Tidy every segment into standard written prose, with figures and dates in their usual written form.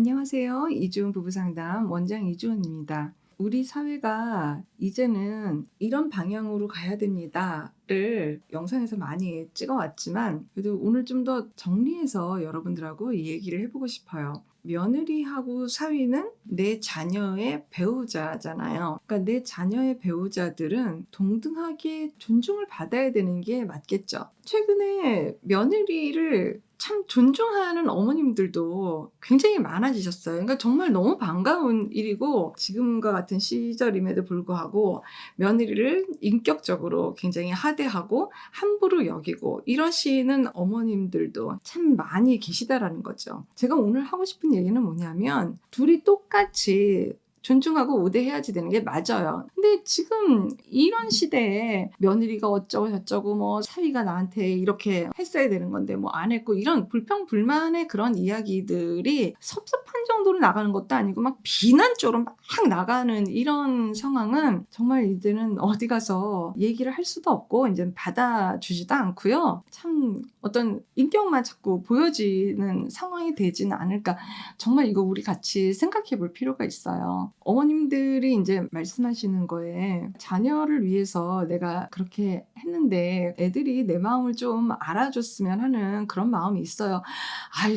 안녕하세요. 이주은 부부상담 원장 이주은입니다. 우리 사회가 이제는 이런 방향으로 가야 됩니다를 영상에서 많이 찍어왔지만 그래도 오늘 좀 더 정리해서 여러분들하고 이 얘기를 해보고 싶어요. 며느리하고 사위는 내 자녀의 배우자잖아요. 그러니까 내 자녀의 배우자들은 동등하게 존중을 받아야 되는 게 맞겠죠. 최근에 며느리를 참 존중하는 어머님들도 굉장히 많아지셨어요. 그러니까 정말 너무 반가운 일이고 지금과 같은 시절임에도 불구하고 며느리를 인격적으로 굉장히 하대하고 함부로 여기고 이러시는 어머님들도 참 많이 계시다라는 거죠. 제가 오늘 하고 싶은 얘기는 뭐냐면 둘이 똑같이 존중하고 우대해야지 되는 게 맞아요. 근데 지금 이런 시대에 며느리가 어쩌고 저쩌고 뭐 사위가 나한테 이렇게 했어야 되는 건데 뭐 안 했고 이런 불평불만의 그런 이야기들이 섭섭한 정도로 나가는 것도 아니고 막 비난 쪽으로 막 나가는 이런 상황은 정말 이제는 어디 가서 얘기를 할 수도 없고 이제 받아주지도 않고요. 참 어떤 인격만 자꾸 보여지는 상황이 되지는 않을까. 정말 이거 우리 같이 생각해 볼 필요가 있어요. 어머님들이 이제 말씀하시는 거에 자녀를 위해서 내가 그렇게 했는데 애들이 내 마음을 좀 알아줬으면 하는 그런 마음이 있어요.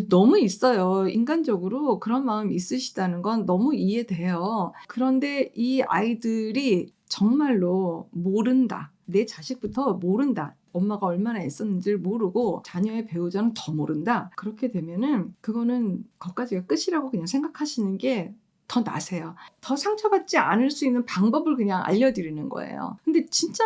너무 있어요. 인간적으로 그런 마음이 있으시다는 건 너무 이해돼요. 그런데 이 아이들이 정말로 모른다. 내 자식부터 모른다. 엄마가 얼마나 애썼는지를 모르고 자녀의 배우자는 더 모른다. 그렇게 되면은 그거는 거기까지가 끝이라고 그냥 생각하시는 게 더 나세요. 더 상처받지 않을 수 있는 방법을 그냥 알려드리는 거예요. 근데 진짜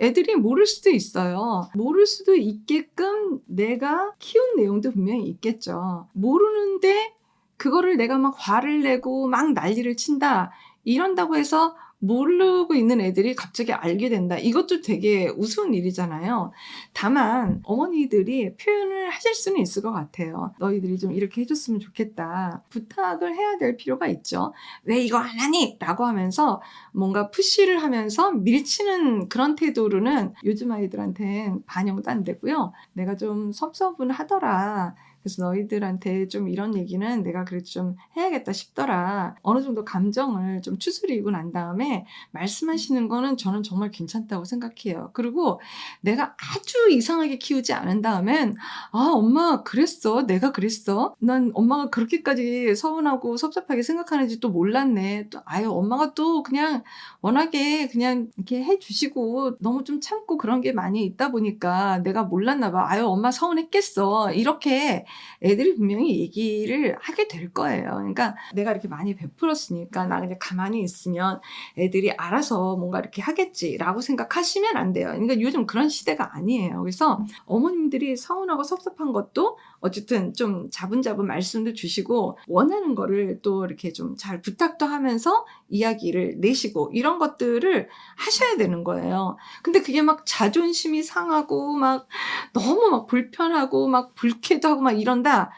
애들이 모를 수도 있어요. 모를 수도 있게끔 내가 키운 내용도 분명히 있겠죠. 모르는데 그거를 내가 막 화를 내고 막 난리를 친다. 이런다고 해서 모르고 있는 애들이 갑자기 알게 된다. 이것도 되게 우스운 일이잖아요. 다만 어머니들이 표현을 하실 수는 있을 것 같아요. 너희들이 좀 이렇게 해줬으면 좋겠다. 부탁을 해야 될 필요가 있죠. 왜 이거 안 하니? 라고 하면서 뭔가 푸시를 하면서 밀치는 그런 태도로는 요즘 아이들한테는 반영도 안 되고요. 내가 좀 섭섭은 하더라. 그래서 너희들한테 좀 이런 얘기는 내가 그래도 좀 해야겠다 싶더라. 어느 정도 감정을 좀 추스리고 난 다음에 말씀하시는 거는 저는 정말 괜찮다고 생각해요. 그리고 내가 아주 이상하게 키우지 않은 다음엔 엄마 그랬어? 내가 그랬어? 난 엄마가 그렇게까지 서운하고 섭섭하게 생각하는지 또 몰랐네. 또 엄마가 또 그냥 워낙에 그냥 이렇게 해주시고 너무 좀 참고 그런 게 많이 있다 보니까 내가 몰랐나 봐. 엄마 서운했겠어. 이렇게 애들이 분명히 얘기를 하게 될 거예요. 그러니까 내가 이렇게 많이 베풀었으니까 나 그냥 가만히 있으면 애들이 알아서 뭔가 이렇게 하겠지라고 생각하시면 안 돼요. 그러니까 요즘 그런 시대가 아니에요. 그래서 어머님들이 서운하고 섭섭한 것도 어쨌든 좀 자분자분 말씀도 주시고 원하는 거를 또 이렇게 좀 잘 부탁도 하면서 이야기를 내시고 이런 것들을 하셔야 되는 거예요. 근데 그게 막 자존심이 상하고 막 너무 막 불편하고 막 불쾌도 하고 막 이런다.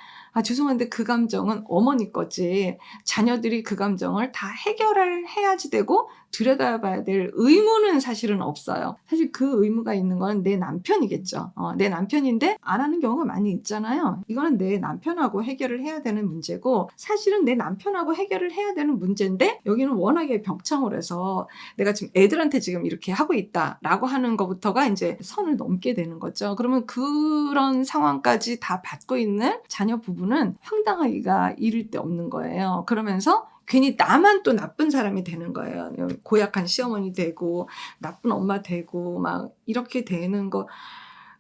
죄송한데 그 감정은 어머니 거지. 자녀들이 그 감정을 다 해결을 해야지 되고 들여다봐야 될 의무는 사실은 없어요. 사실 그 의무가 있는 건 내 남편이겠죠. 내 남편인데 안 하는 경우가 많이 있잖아요. 이거는 내 남편하고 해결을 해야 되는 문제고 사실은 내 남편하고 해결을 해야 되는 문제인데 여기는 워낙에 벽창을 해서 내가 지금 애들한테 지금 이렇게 하고 있다라고 하는 것부터가 이제 선을 넘게 되는 거죠. 그러면 그런 상황까지 다 받고 있는 자녀 부부는 황당하기가 이를 데 없는 거예요. 그러면서 괜히 나만 또 나쁜 사람이 되는 거예요. 고약한 시어머니 되고 나쁜 엄마 되고 막 이렇게 되는 거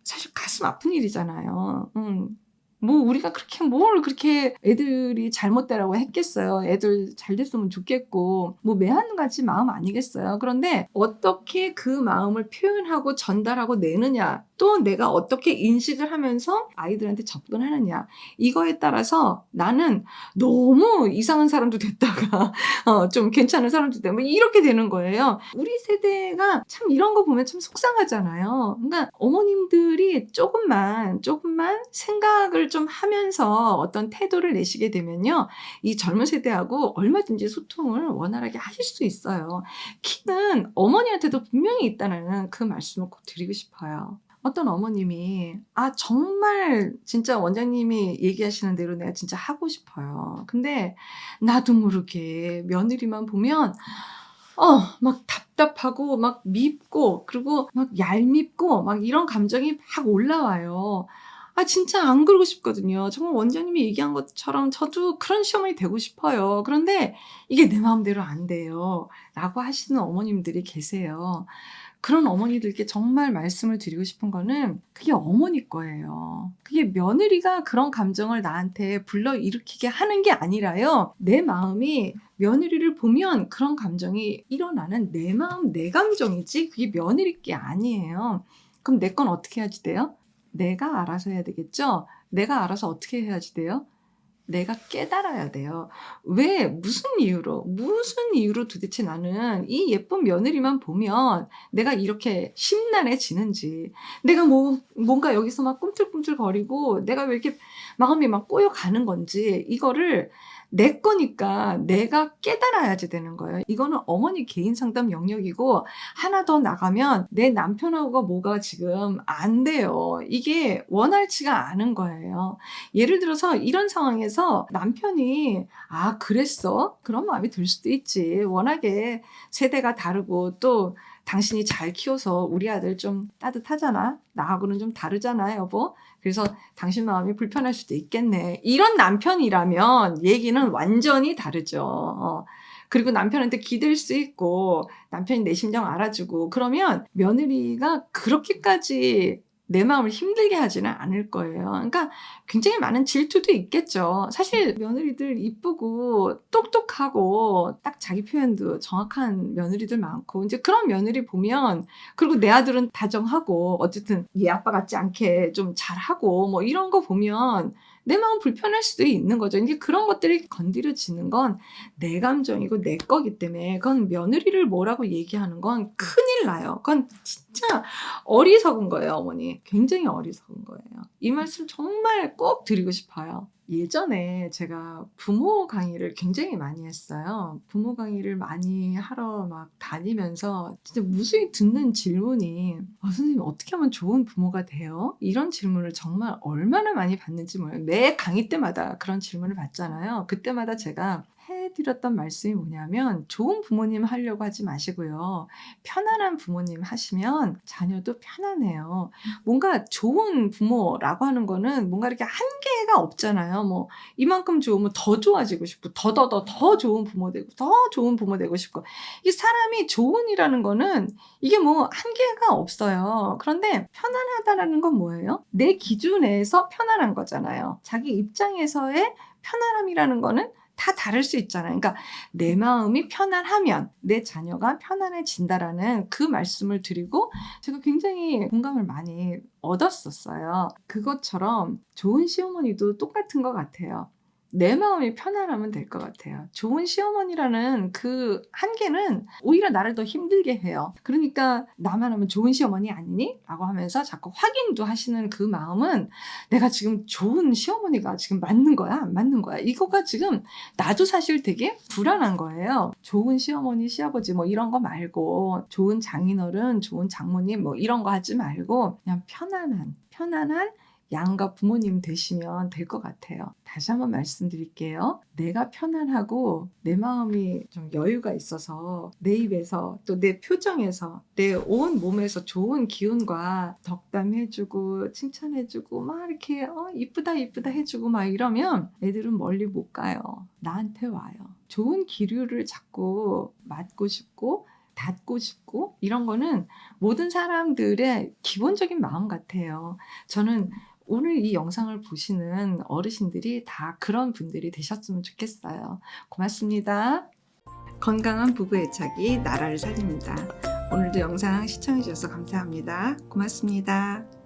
사실 가슴 아픈 일이잖아요. 뭐 우리가 그렇게 뭘 그렇게 애들이 잘못되라고 했겠어요. 애들 잘 됐으면 좋겠고 뭐 매한가지 마음 아니겠어요. 그런데 어떻게 그 마음을 표현하고 전달하고 내느냐 또 내가 어떻게 인식을 하면서 아이들한테 접근하느냐 이거에 따라서 나는 너무 이상한 사람도 됐다가 좀 괜찮은 사람도 되고 이렇게 되는 거예요. 우리 세대가 참 이런 거 보면 참 속상하잖아요. 그러니까 어머님들이 조금만 생각을 좀 하면서 어떤 태도를 내시게 되면요. 이 젊은 세대하고 얼마든지 소통을 원활하게 하실 수 있어요. 키는 어머니한테도 분명히 있다는 그 말씀을 꼭 드리고 싶어요. 어떤 어머님이 정말 진짜 원장님이 얘기하시는 대로 내가 진짜 하고 싶어요. 근데 나도 모르게 며느리만 보면 막 답답하고 막 밉고 그리고 막 얄밉고 막 이런 감정이 막 올라와요. 진짜 안 그러고 싶거든요. 정말 원장님이 얘기한 것처럼 저도 그런 시어머니 되고 싶어요. 그런데 이게 내 마음대로 안 돼요. 라고 하시는 어머님들이 계세요. 그런 어머니들께 정말 말씀을 드리고 싶은 거는 그게 어머니 거예요. 그게 며느리가 그런 감정을 나한테 불러일으키게 하는 게 아니라요. 내 마음이 며느리를 보면 그런 감정이 일어나는 내 마음, 내 감정이지 그게 며느리 게 아니에요. 그럼 내 건 어떻게 해야지 돼요? 내가 알아서 해야 되겠죠? 내가 알아서 어떻게 해야지 돼요? 내가 깨달아야 돼요. 왜? 무슨 이유로 도대체 나는 이 예쁜 며느리만 보면 내가 이렇게 심란해지는지, 내가 뭔가 여기서 막 꿈틀꿈틀거리고 내가 왜 이렇게 마음이 막 꼬여가는 건지, 이거를 내 거니까 내가 깨달아야지 되는 거예요. 이거는 어머니 개인 상담 영역이고, 하나 더 나가면 내 남편하고가 뭐가 지금 안 돼요. 이게 원활치가 않은 거예요. 예를 들어서 이런 상황에서 남편이 그랬어? 그런 마음이 들 수도 있지. 워낙에 세대가 다르고 또 당신이 잘 키워서 우리 아들 좀 따뜻하잖아. 나하고는 좀 다르잖아, 여보. 그래서 당신 마음이 불편할 수도 있겠네. 이런 남편이라면 얘기는 완전히 다르죠. 그리고 남편한테 기댈 수 있고 남편이 내 심정 알아주고 그러면 며느리가 그렇게까지 내 마음을 힘들게 하지는 않을 거예요. 그러니까 굉장히 많은 질투도 있겠죠. 사실 며느리들 이쁘고 똑똑하고 딱 자기 표현도 정확한 며느리들 많고, 이제 그런 며느리 보면, 그리고 내 아들은 다정하고 어쨌든 얘 아빠 같지 않게 좀 잘하고 뭐 이런 거 보면 내 마음 불편할 수도 있는 거죠. 이제 그런 것들이 건드려지는 건 내 감정이고 내 거기 때문에 그건 며느리를 뭐라고 얘기하는 건 큰일 나요. 그건 진짜 어리석은 거예요, 어머니. 굉장히 어리석은 거예요. 이 말씀 정말 꼭 드리고 싶어요. 예전에 제가 부모 강의를 굉장히 많이 했어요. 부모 강의를 많이 하러 막 다니면서 진짜 무수히 듣는 질문이 선생님 어떻게 하면 좋은 부모가 돼요? 이런 질문을 정말 얼마나 많이 받는지 몰라요. 매 강의 때마다 그런 질문을 받잖아요. 그때마다 제가 해드렸던 말씀이 뭐냐면, 좋은 부모님 하려고 하지 마시고요. 편안한 부모님 하시면 자녀도 편안해요. 뭔가 좋은 부모라고 하는 거는 뭔가 이렇게 한계가 없잖아요. 뭐 이만큼 좋으면 더 좋아지고 싶고 더 좋은 부모 되고 더 좋은 부모 되고 싶고, 이 사람이 좋은이라는 거는 이게 뭐 한계가 없어요. 그런데 편안하다라는 건 뭐예요? 내 기준에서 편안한 거잖아요. 자기 입장에서의 편안함이라는 거는 다 다를 수 있잖아요. 그러니까 내 마음이 편안하면 내 자녀가 편안해진다라는 그 말씀을 드리고 제가 굉장히 공감을 많이 얻었었어요. 그것처럼 좋은 시어머니도 똑같은 것 같아요. 내 마음이 편안하면 될 것 같아요. 좋은 시어머니라는 그 한계는 오히려 나를 더 힘들게 해요. 그러니까 나만 하면 좋은 시어머니 아니니? 라고 하면서 자꾸 확인도 하시는 그 마음은 내가 지금 좋은 시어머니가 지금 맞는 거야? 안 맞는 거야? 이거가 지금 나도 사실 되게 불안한 거예요. 좋은 시어머니, 시아버지 뭐 이런 거 말고, 좋은 장인어른, 좋은 장모님 뭐 이런 거 하지 말고 그냥 편안한 양가 부모님 되시면 될 것 같아요. 다시 한번 말씀드릴게요. 내가 편안하고 내 마음이 좀 여유가 있어서 내 입에서 또 내 표정에서 내 온 몸에서 좋은 기운과 덕담해주고 칭찬해주고 막 이렇게 이쁘다 해주고 막 이러면 애들은 멀리 못 가요. 나한테 와요. 좋은 기류를 자꾸 맡고 싶고 닿고 싶고 이런 거는 모든 사람들의 기본적인 마음 같아요. 저는 오늘 이 영상을 보시는 어르신들이 다 그런 분들이 되셨으면 좋겠어요. 고맙습니다. 건강한 부부 애착이 나라를 살립니다. 오늘도 영상 시청해 주셔서 감사합니다. 고맙습니다.